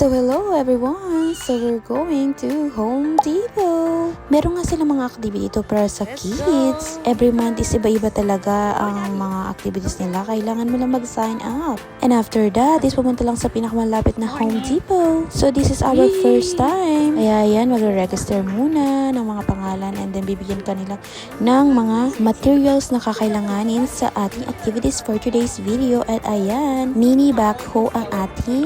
So hello everyone! So we're going to Home Depot. Meron nga silang mga activity dito para sa kids. Every month is iba-iba talaga ang mga activities nila. Kailangan mo lang mag-sign up. And after that, is pumunta lang sa pinakamalapit na Home Depot. So this is our first time. Kaya yan, mag-register muna ng mga pangalan and then bibigyan ka nila ng mga materials na kakailanganin sa ating activities for today's video. At ayan, mini backhoe ang ating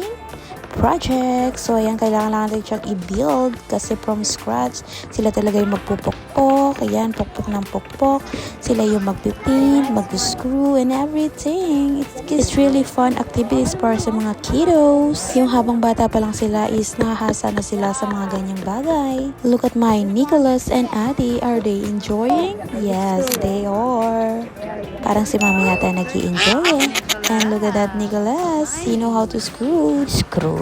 project. So, ayan, kailangan lang natin siyang i-build kasi from scratch, sila talaga yung magpupukpok. Ayan, pukpok ng pukpok. Sila yung magpipin, mag-screw, and everything. It's really fun activities para sa mga kiddos. Yung habang bata pa lang sila is nakahasa na sila sa mga ganyang bagay. Look at my Nicholas and Addie. Are they enjoying? Yes, they are. Parang si mami yata nag-i-enjoy eh. And look at that, Nicholas. You know how to screw. Screw.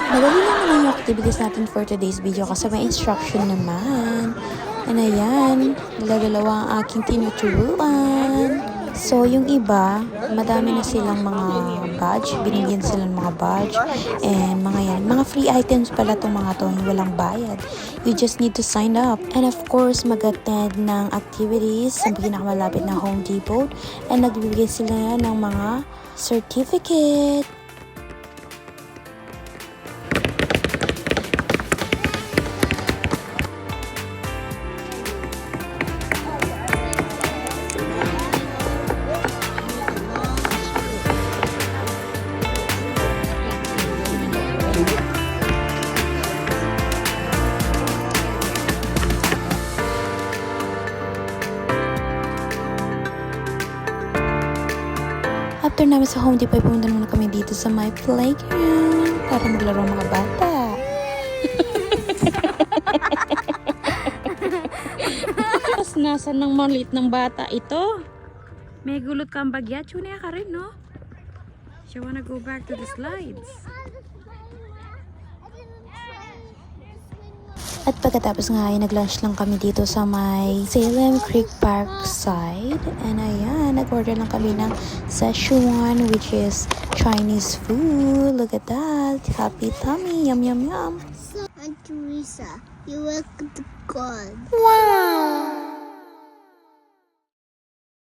Madali lang naman yung activities natin for today's video kasi may instruction naman. And ayan, dalawa ang aking tinuturuan. So, yung iba, madami na silang mga badge. Binigyan sila ng mga badge. And mga yan. Mga free items pala itong mga to. Yung walang bayad. You just need to sign up. And of course, mag-attend ng activities sa pinakamalapit na Home Depot. And nagbibigay sila ng mga certificate. After namin sa Home Depot, pumunta muna kami dito sa my playground para maglaro mga bata. Tapos nasan ng maliit ng bata ito? May gulot kang bagya. Chuna ka rin, no? She wanna go back to the slides. At pagkatapos nga ay nag-lunch lang kami dito sa may Salem Creek Park side. And ayan, nag-order lang kami ng Szechuan, which is Chinese food. Look at that. Happy tummy. Yum, yum, yum. Aunt Teresa, you look good. Wow!